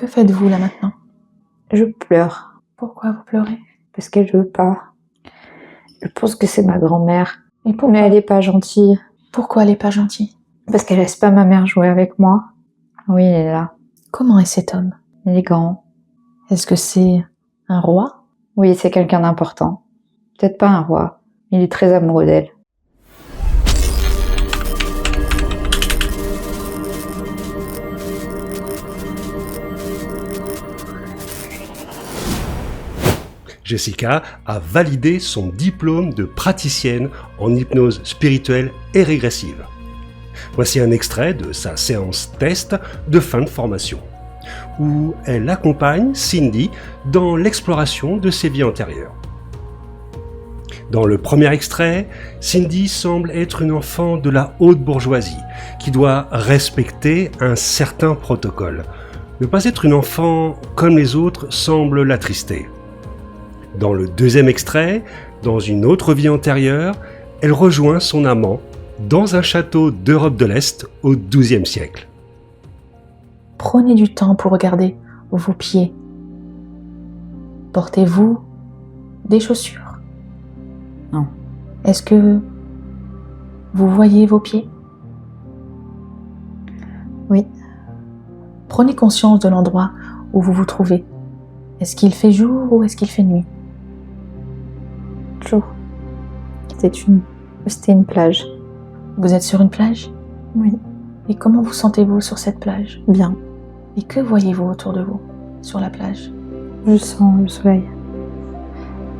Que faites-vous là maintenant? Je pleure. Pourquoi vous pleurez? Parce qu'elle veut pas. Je pense que c'est ma grand-mère. Et pourquoi? Mais elle est pas gentille. Pourquoi elle n'est pas gentille? Parce qu'elle laisse pas ma mère jouer avec moi. Oui, elle est là. Comment est cet homme? Il est grand. Est-ce que c'est un roi? Oui, c'est quelqu'un d'important. Peut-être pas un roi. Il est très amoureux d'elle. Jessica a validé son diplôme de praticienne en hypnose spirituelle et régressive. Voici un extrait de sa séance test de fin de formation, où elle accompagne Cindy dans l'exploration de ses vies antérieures. Dans le premier extrait, Cindy semble être une enfant de la haute bourgeoisie qui doit respecter un certain protocole. Ne pas être une enfant comme les autres semble l'attrister. Dans le deuxième extrait, dans une autre vie antérieure, elle rejoint son amant dans un château d'Europe de l'Est au XIIe siècle. Prenez du temps pour regarder vos pieds. Portez-vous des chaussures? Non. Est-ce que vous voyez vos pieds? Oui. Prenez conscience de l'endroit où vous vous trouvez. Est-ce qu'il fait jour ou est-ce qu'il fait nuit? Jour. C'était une plage. Vous êtes sur une plage? Oui. Et comment vous sentez-vous sur cette plage? Bien. Et que voyez-vous autour de vous, sur la plage? Je sens le soleil.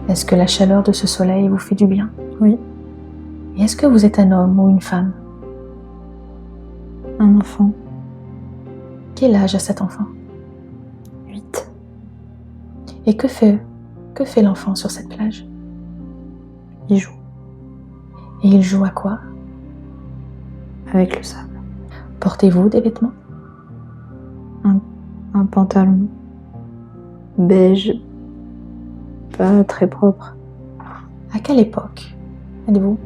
Est-ce que la chaleur de ce soleil vous fait du bien? Oui. Et est-ce que vous êtes un homme ou une femme? Un enfant. Quel âge a cet enfant? 8. Et que fait l'enfant sur cette plage? Il joue. Et il joue à quoi? Avec le sable. Portez-vous des vêtements? Un pantalon. Beige. Pas très propre. À quelle époque êtes-vous?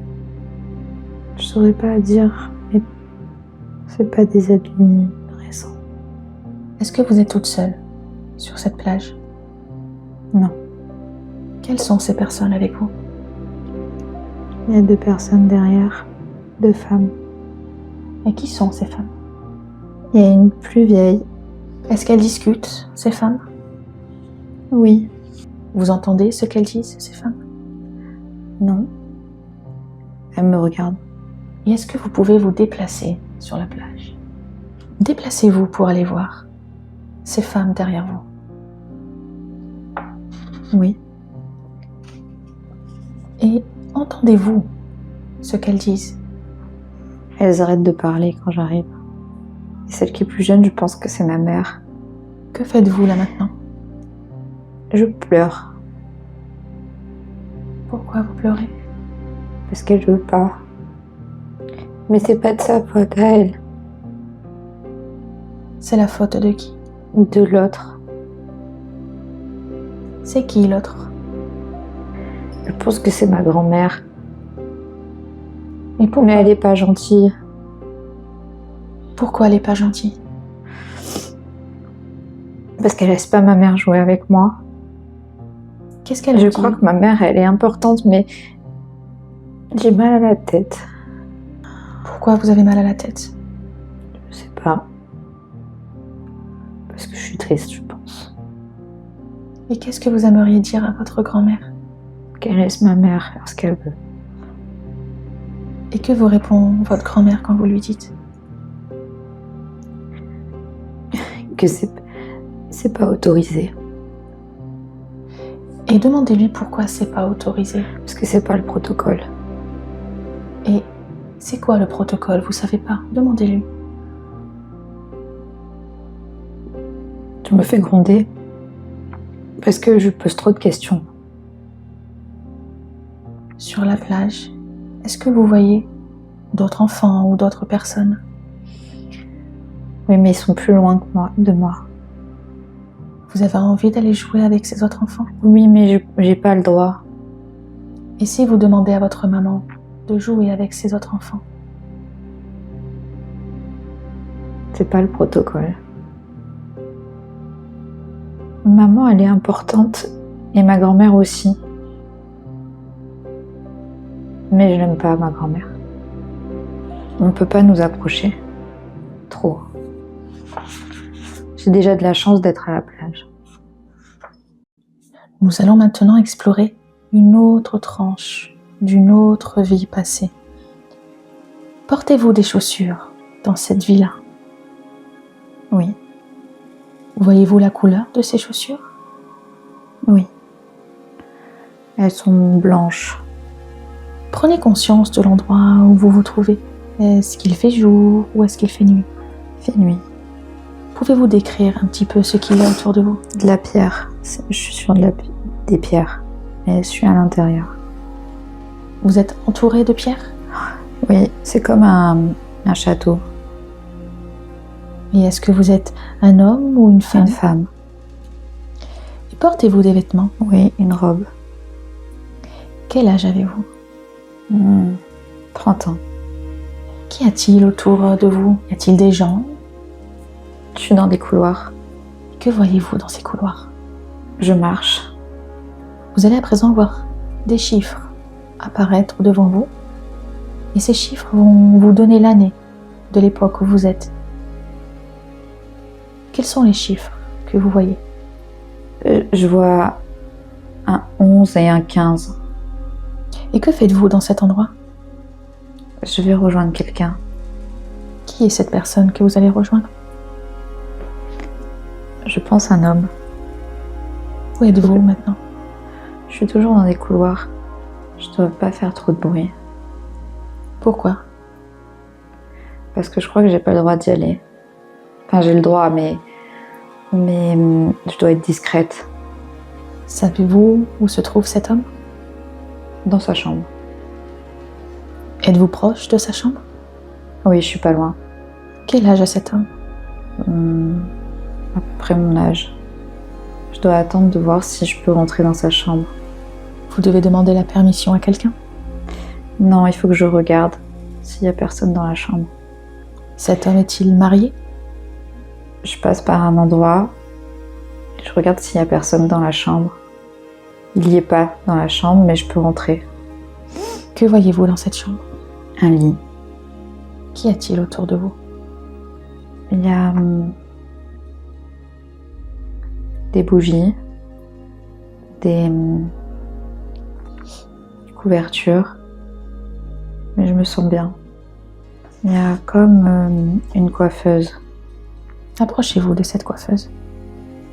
Je saurais pas dire, mais c'est pas des habits récents. Est-ce que vous êtes toute seule sur cette plage? Non. Quelles sont ces personnes avec vous? Il y a 2 personnes derrière. 2 femmes. Et qui sont ces femmes? Il y a une plus vieille. Est-ce qu'elles discutent, ces femmes? Oui. Vous entendez ce qu'elles disent, ces femmes? Non. Elle me regarde. Et est-ce que vous pouvez vous déplacer sur la plage? Déplacez-vous pour aller voir ces femmes derrière vous. Oui. Et entendez-vous ce qu'elles disent? Elles arrêtent de parler quand j'arrive. Et celle qui est plus jeune, je pense que c'est ma mère. Que faites-vous là maintenant? Je pleure. Pourquoi vous pleurez? Parce qu'elle veut pas. Mais c'est pas de sa faute à elle. C'est la faute de qui? De l'autre. C'est qui l'autre? Je pense que c'est ma grand-mère. Et pourquoi? Mais elle est pas gentille. Pourquoi elle n'est pas gentille? Parce qu'elle laisse pas ma mère jouer avec moi. Qu'est-ce qu'elle Je dit? crois que ma mère, elle est importante, mais j'ai mal à la tête. Pourquoi vous avez mal à la tête? Je sais pas. Parce que je suis triste, je pense. Et qu'est-ce que vous aimeriez dire à votre grand-mère? Qu'elle laisse ma mère faire ce qu'elle veut. Et que vous répond votre grand-mère quand vous lui dites? Que c'est pas autorisé. Et demandez-lui pourquoi c'est pas autorisé. Parce que c'est pas le protocole. Et c'est quoi le protocole? Vous savez pas? Demandez-lui. Je me fais gronder. Parce que je pose trop de questions. Sur la plage, est-ce que vous voyez d'autres enfants ou d'autres personnes? Oui, mais ils sont plus loin de moi. Vous avez envie d'aller jouer avec ces autres enfants? Oui, mais j'ai pas le droit. Et si vous demandez à votre maman de jouer avec ces autres enfants? C'est pas le protocole. Maman, elle est importante et ma grand-mère aussi. Mais je n'aime pas ma grand-mère. On ne peut pas nous approcher. Trop. J'ai déjà de la chance d'être à la plage. Nous allons maintenant explorer une autre tranche d'une autre vie passée. Portez-vous des chaussures dans cette vie-là? Oui, Voyez-vous la couleur de ces chaussures? oui. Elles sont blanches. Prenez conscience de l'endroit où vous vous trouvez. Est-ce qu'il fait jour ou est-ce qu'il fait nuit? Il fait nuit. Pouvez-vous décrire un petit peu ce qu'il y a autour de vous? De la pierre. Je suis sur des pierres. Et je suis à l'intérieur. Vous êtes entouré de pierres? Oui, c'est comme un château. Et est-ce que vous êtes un homme ou une femme? Une femme. Et portez-vous des vêtements? Oui, une robe. Quel âge avez-vous? 30 ans. Qu'y a-t-il autour de vous? Y a-t-il des gens? Je suis dans des couloirs. Que voyez-vous dans ces couloirs? Je marche. Vous allez à présent voir des chiffres apparaître devant vous. Et ces chiffres vont vous donner l'année de l'époque où vous êtes. Quels sont les chiffres que vous voyez? Je vois un 11 et un 15. Et que faites-vous dans cet endroit? Je vais rejoindre quelqu'un. Qui est cette personne que vous allez rejoindre? Je pense un homme. Où êtes-vous maintenant? Je suis toujours dans des couloirs. Je ne dois pas faire trop de bruit. Pourquoi? Parce que je crois que j'ai pas le droit d'y aller. Enfin, j'ai le droit, mais je dois être discrète. Savez-vous où se trouve cet homme? Dans sa chambre. Êtes-vous proche de sa chambre? Oui, je suis pas loin. Quel âge a cet homme? À peu près mon âge. Je dois attendre de voir si je peux rentrer dans sa chambre. Vous devez demander la permission à quelqu'un? Non, il faut que je regarde s'il y a personne dans la chambre. Cet homme est-il marié? Je passe par un endroit, je regarde s'il y a personne dans la chambre. Il y est pas dans la chambre, mais je peux rentrer. Que voyez-vous dans cette chambre? Un lit. Qu'y a-t-il autour de vous? Il y a des bougies, des couvertures, mais je me sens bien. Il y a comme une coiffeuse. Approchez-vous de cette coiffeuse.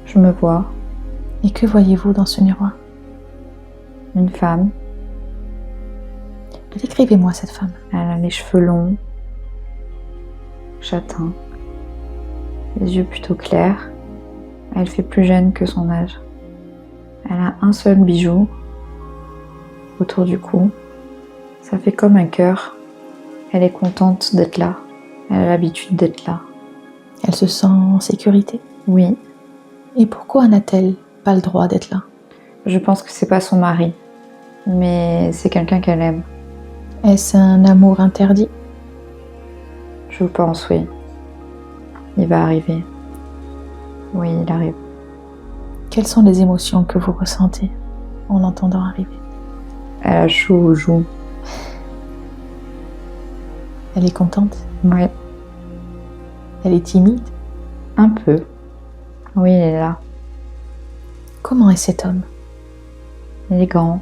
Je me vois, Et que voyez-vous dans ce miroir? une femme. Décrivez-moi cette femme. Elle a les cheveux longs, châtains, les yeux plutôt clairs. Elle fait plus jeune que son âge. Elle a un seul bijou autour du cou. Ça fait comme un cœur. Elle est contente d'être là. Elle a l'habitude d'être là. Elle se sent en sécurité. Oui, Et pourquoi n'a-t-elle pas le droit d'être là? je pense que c'est pas son mari, mais c'est quelqu'un qu'elle aime. Est-ce un amour interdit? Je pense, oui. Il va arriver. Oui, il arrive. Quelles sont les émotions que vous ressentez en l'entendant arriver? Elle a chaud aux joues. Elle est contente? Oui, Elle est timide? un peu. Oui, il est là. Comment est cet homme? Il est grand.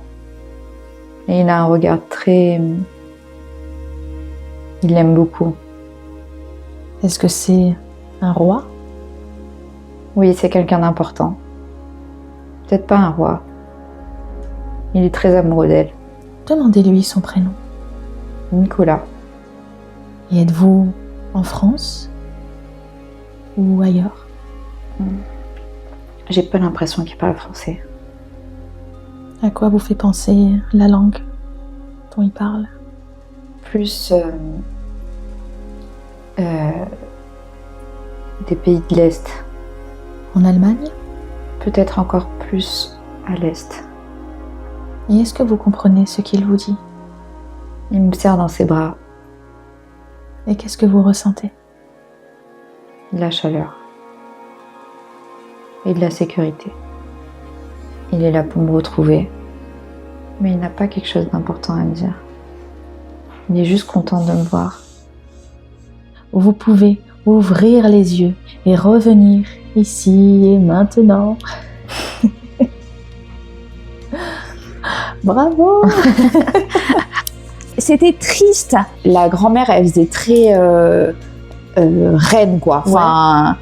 Et il a un regard très... Il l'aime beaucoup. Est-ce que c'est un roi? Oui, c'est quelqu'un d'important. Peut-être pas un roi. Il est très amoureux d'elle. Demandez-lui son prénom. Nicolas. Et êtes-vous en France ou ailleurs? J'ai pas l'impression qu'il parle français. À quoi vous fait penser la langue dont il parle? Plus des pays de l'Est. En Allemagne? Peut-être encore plus à l'Est. Et est-ce que vous comprenez ce qu'il vous dit? Il me serre dans ses bras. Et qu'est-ce que vous ressentez? De la chaleur. Et de la sécurité. Il est là pour me retrouver. Mais il n'a pas quelque chose d'important à me dire. Il est juste content de me voir. Vous pouvez ouvrir les yeux et revenir ici et maintenant. Bravo. C'était triste. La grand-mère, elle faisait très reine, quoi. Enfin,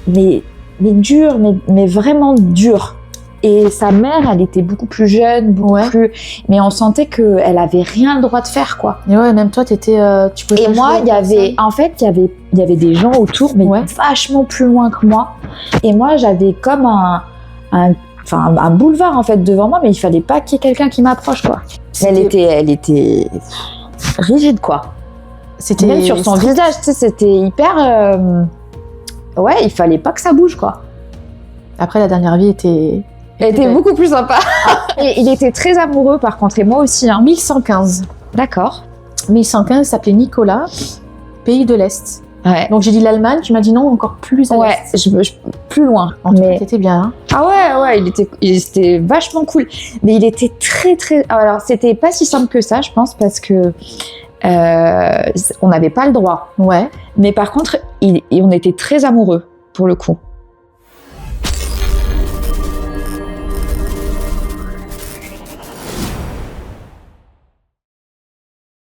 mais dure, mais vraiment dure. Et sa mère, elle était beaucoup plus jeune, beaucoup plus... Mais on sentait qu'elle avait rien le droit de faire, quoi. Et ouais, même toi, tu pouvais Et pas moi, jouer il y avait... En fait, il y avait des gens autour, mais vachement plus loin que moi. Et moi, j'avais comme un boulevard, en fait, devant moi, mais il fallait pas qu'il y ait quelqu'un qui m'approche, quoi. Elle était rigide, quoi. C'était même sur son visage, tu sais, c'était hyper... Ouais, il fallait pas que ça bouge, quoi. Après, la dernière vie était... Elle était beaucoup plus sympa. Et il était très amoureux, par contre, et moi aussi. Hein. 1115. D'accord. 1115 s'appelait Nicolas, pays de l'Est. Ouais. Donc j'ai dit l'Allemagne, tu m'as dit non, encore plus à l'Est. Plus loin. En tout cas, t'étais bien. Hein. Ah ouais, il était vachement cool. Mais il était très, très... Alors, c'était pas si simple que ça, je pense, parce que on n'avait pas le droit. Ouais. Mais par contre, on était très amoureux, pour le coup.